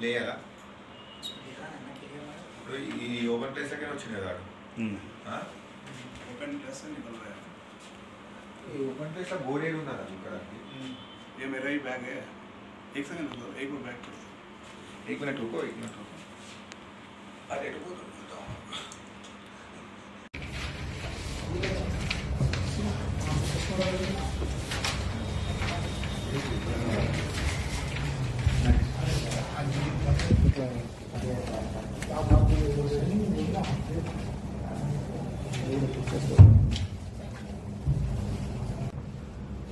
లేయాలా ఇప్పుడు ఈ open place దగ్గర వచ్చింది కదా ओपन प्लेस से निकल रहा है। ये ओपन प्लेस का बोर्ड एरिया होता है दुकान की। ये मेरा ही बैग है। एक सेकंड रुको, एक मिनट बैग कर। एक मिनट रुको। अरे रुको तो बताओ।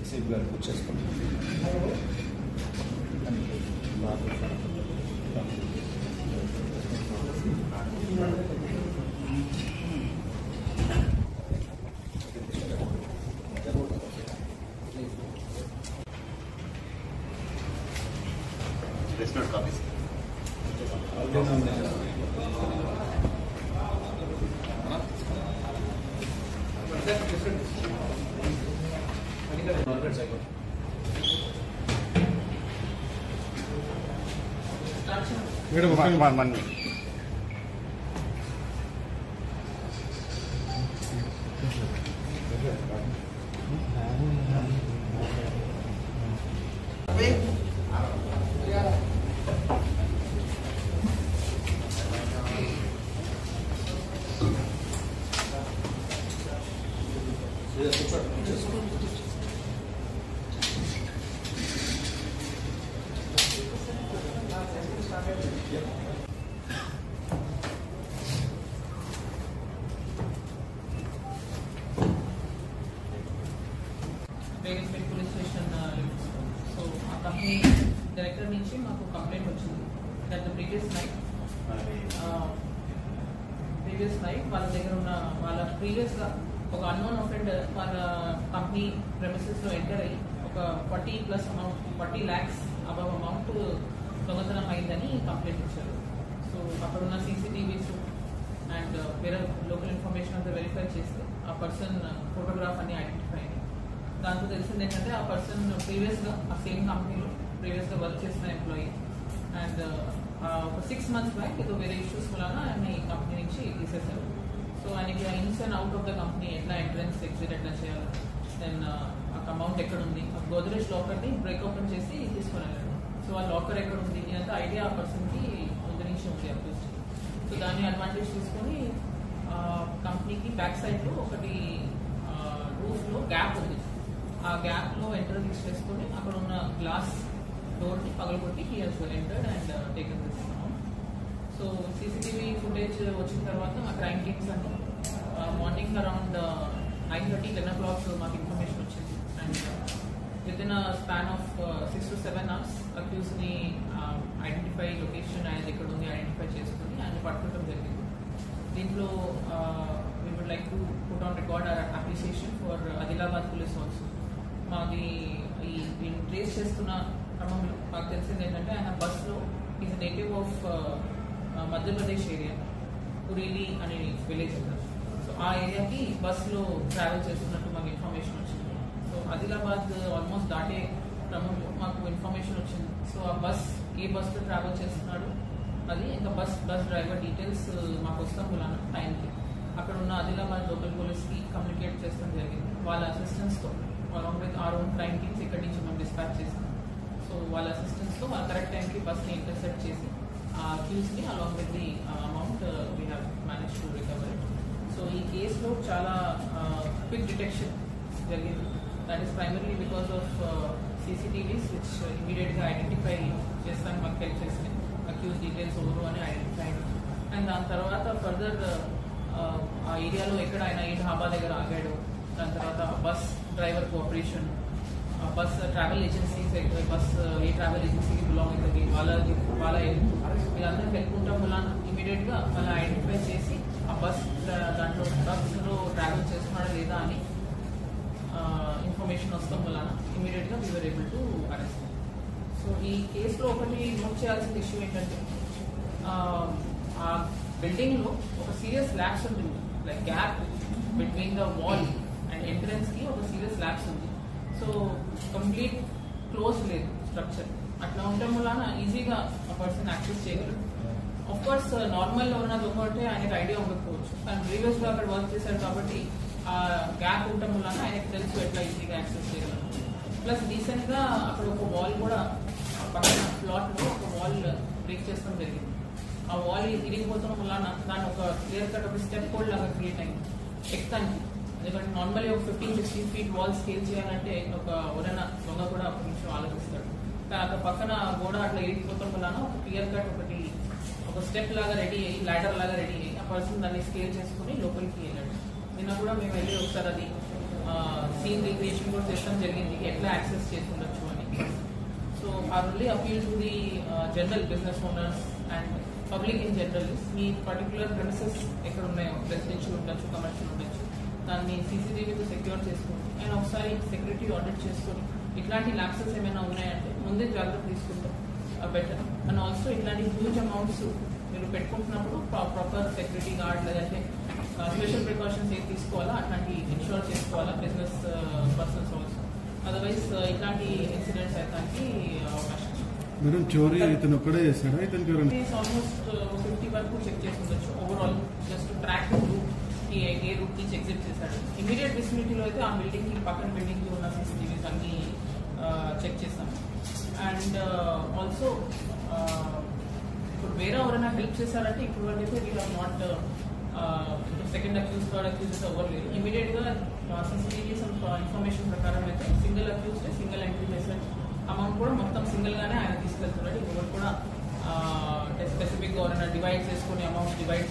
इसे ब्लड कुछ మేడం మన బేగంపేట్ పోలీస్ స్టేషన్. సో ఆ కంపెనీ డైరెక్టర్ నుంచి మాకు కంప్లైంట్ వచ్చింది దట్ ద ప్రీవియస్ నైట్ వాళ్ళ దగ్గర ఉన్న వాళ్ళ ప్రీవియస్గా ఒక అన్నోన్ అఫెండర్ వాళ్ళ కంపెనీ ప్రెమిసెస్లో ఎంటర్ అయ్యి ఒక 40 lakhs అబవ్ అమౌంట్ దొంగతనం అయిందని కంప్లైంట్ ఇచ్చారు. సో అక్కడున్న సీసీటీవీస్ అండ్ వేరే లోకల్ ఇన్ఫర్మేషన్ అంతా వెరిఫై చేస్తే ఆ పర్సన్ ఫోటోగ్రాఫ్ అని ఐడెంటిఫై అయింది. దాంతో తెలిసింది ఏంటంటే ఆ పర్సన్ ప్రీవియస్గా ఆ సేమ్ కంపెనీలో ప్రీవియస్గా వర్క్ చేసిన ఎంప్లాయీ అండ్ ఒక 6 months బ్యాక్ ఏదో వేరే ఇష్యూస్ వలన ఆయన ఈ కంపెనీ నుంచి తీసేశారు. సో ఆయనకి ఇన్స్ and out of the company ఎట్లా ఎంట్రన్స్ ఎగ్జిట్ ఎట్లా చేయాలి, దెన్ ఆ అమౌంట్ ఎక్కడ ఉంది, ఆ గోద్రేజ్ లాకర్ని బ్రేక్ ఓపెన్ చేసి తీసుకొని వెళ్ళాడు. సో ఆ లాకర్ ఎక్కడ ఉంది ఇదంతా ఐడియా ఆ పర్సన్కి ముందు నుంచి ఉంది అప్రోచ్. సో దాన్ని అడ్వాంటేజ్ తీసుకొని కంపెనీకి బ్యాక్ సైడ్లో ఒకటి రూఫ్లో గ్యాప్ ఉంది. ఆ గ్యాప్లో ఎంటర్ తీసుకొని అక్కడ ఉన్న గ్లాస్ డోర్ని పగలగొట్టి he has entered and taken this amount. So CCTV footage వచ్చిన తర్వాత మా క్రైమ్ టీమ్స్ అన్ని మార్నింగ్ అరౌండ్ 9:30-10 o'clock మాకు ఇన్ఫర్మేషన్ వచ్చింది and with in a span of 6 to 7 hours అక్యూజ్ని ఐడెంటిఫై లొకేషన్ ఆయన ఎక్కడ ఉంది ఐడెంటిఫై చేసుకుని ఆయన పట్టుకోవడం జరిగింది. దీంట్లో we would like to put on record our appreciation for Adilabad police also. మాది ఈ ట్రేస్ చేస్తున్న క్రమంలో మాకు తెలిసింది ఏంటంటే ఆయన బస్లో is native of Madhya Pradesh area, Kurili అనే విలేజ్ ఉంటారు. సో ఆ ఏరియాకి బస్లో ట్రావెల్ చేస్తున్నట్టు మాకు ఇన్ఫర్మేషన్ వచ్చింది. సో ఆదిలాబాద్ ఆల్మోస్ట్ దాటే క్రమంలో మాకు ఇన్ఫర్మేషన్ వచ్చింది. సో ఆ బస్ ఏ బస్లో ట్రావెల్ చేస్తున్నాడు అది ఇంకా బస్ డ్రైవర్ డీటెయిల్స్ మాకు వస్తాం వలన టైంకి అక్కడ ఉన్న ఆదిలాబాద్ లోకల్ పోలీస్కి కమ్యూనికేట్ చేస్తాం జరిగింది. వాళ్ళ అసిస్టెన్స్తో along with our own crime teams ఇక్కడి నుంచి మేము డిస్పాచ్ చేసాం. సో వాళ్ళ అసిస్టెన్స్తో వాళ్ళ కరెక్ట్ టైంకి బస్ని ఇంటర్సెప్ట్ చేసి ఆ క్యూస్ని along with the amount we have manage to recover it. So ఈ కేసులో చాలా క్విక్ డిటెక్షన్ జరిగింది. That is primarily because of CCTVs which ఇమీడియట్గా ఐడెంటిఫై చేస్తానికి మాకు హెల్ప్ చేసినాయి. అక్యూజ్ డీటెయిల్స్ ఎవరు అని ఐడెంటిఫై అండ్ దాని తర్వాత ఫర్దర్ ఆ ఏరియాలో ఎక్కడ ఆయన ఏ ఢాబా దగ్గర ఆగాడు, దాని తర్వాత bus driver cooperation, bus travel agencies bus ఏ ట్రావెల్ ఏజెన్సీకి బిలాంగ్ అవుతుంది వాళ్ళ వీళ్ళందరూ హెల్ప్ ఉండటం వల్ల ఇమీడియట్గా వాళ్ళని ఐడెంటిఫై చేసి ఆ బస్లో ట్రావెల్ చేస్తున్నాడా లేదా అని ఇన్ఫర్మేషన్ వస్తాం వలన ఇమీడియట్గా we were able to arrest. So ఈ కేసులో ఒకటి నోట్ చేయాల్సిన ఇష్యూ ఏంటంటే ఆ బిల్డింగ్లో ఒక సీరియస్ ల్యాబ్స్ ఉంటుంది, like gap between the wall and ఎంట్రన్స్కి ఒక సీరియస్ ల్యాబ్స్ ఉంది. సో కంప్లీట్ క్లోజ్ లేదు స్ట్రక్చర్. అట్లా ఉండటం వలన ఈజీగా ఆ పర్సన్ యాక్సెస్ చేయగలరు. ఆఫ్ కోర్స్ నార్మల్ ఉన్న దొంగ అంటే ఆయనకు ఐడియా ఉండకపోవచ్చు, కానీ ప్రీవియస్ గా అక్కడ వర్క్ చేశారు కాబట్టి ఆ గ్యాప్ ఉండటం వలన ఆయనకు తెలుసు ఎట్లా ఈజీగా యాక్సెస్ చేయగలరు. ప్లస్ రీసెంట్ గా అక్కడ ఒక వాల్ కూడా పక్కన ప్లాట్ లో ఒక వాల్ బ్రేక్ చేస్తాం జరిగింది. ఆ వాల్ ఇరిగిపోవడం వలన దాని ఒక క్లియర్ కట్ ఒక స్టెప్ కోడ్ లాగా క్రియేట్ అయింది ఎక్తానికి. ఎందుకంటే నార్మల్లీ ఒక 15-16 ఫీట్ వాల్ స్కేల్ చేయాలంటే ఒక ఎవరైనా దొంగ కూడా ఒక నిమిషం ఆలోచిస్తాడు. కానీ అక్కడ పక్కన గోడ అట్లా ఇరిగిపోవడం వలన ఒక క్లియర్ కట్ ఒకటి ఒక స్టెప్ లాగా రెడీ అయ్యి లాడర్ లాగా రెడీ అయ్యి ఆ పర్సన్ దాన్ని స్కేల్ చేసుకుని లోపలికి వెళ్ళాడు. నిన్న కూడా మేము వెళ్ళి ఒకసారి అది సీన్ రీక్రియేషన్ కూడా చేస్తాం జరిగింది, ఎట్లా యాక్సెస్ చేసి ఉండొచ్చు అని. So I really appeal to the general business owners and public in general, me particular premises ఎక్కడ ఉన్నాయో, రెసిడెన్షియల్ ఉండొచ్చు, కమర్షియల్ ఉండొచ్చు, దాన్ని సీసీటీవీతో సెక్యూర్ చేసుకొని అండ్ ఒకసారి సెక్యూరిటీ ఆడిట్ చేసుకొని ఇట్లాంటి ల్యాప్సెస్ ఏమైనా ఉన్నాయంటే ముందే జాగ్రత్త తీసుకుంటాం బెటర్. అండ్ ఆల్సో ఇట్లాంటి హ్యూజ్ అమౌంట్స్ మీరు పెట్టుకుంటున్నప్పుడు ప్రాపర్ సెక్యూరిటీ గార్డ్ లేదంటే స్పెషల్ ప్రికాషన్స్ ఏం తీసుకోవాలా అట్లాంటి ఇన్షూర్ చేసుకోవాలా బిజినెస్ పర్సన్స్ ఆల్సో. అదర్వైజ్ ఇట్లాంటి ఇన్సిడెంట్స్ అయితే అవకాశం. మేడం చోరీ ఇతను ఒక్కడే చేశాడా? ఇతనికి ఆల్మోస్ట్ 50 వరకు చెక్ చేసి ఉండొచ్చు ఓవరాల్, జస్ట్ ట్రాక్ రూట్ ఏ రూట్ నుంచి ఎగ్జిట్ చేశాడు. ఇమీడియట్ విసినిటీలో అయితే ఆ బిల్డింగ్ కి పక్కన బిల్డింగ్ కి ఉన్న సీసీటీవీస్ అన్ని చెక్ చేస్తాం. అండ్ ఆల్సో ఇప్పుడు వేరే ఎవరైనా హెల్ప్ చేశారంటే ఇప్పుడు వరకైతే we have not second accused third accuses ఎవరు లేరు. ఇమీడియట్ గా సీసీటీవీస్ ఇన్ఫర్మేషన్ ప్రకారం అయితే సింగిల్ అక్యూజ్ సింగిల్ ఎంట్రీ చేశాడు. అమౌంట్ కూడా మొత్తం సింగిల్ గానే ఆయన తీసుకెళ్తున్నాడు. ఇప్పుడు కూడా స్పెసిఫిక్ గా ఎవరైనా డివైడ్ చేసుకుని అమౌంట్ డివైడ్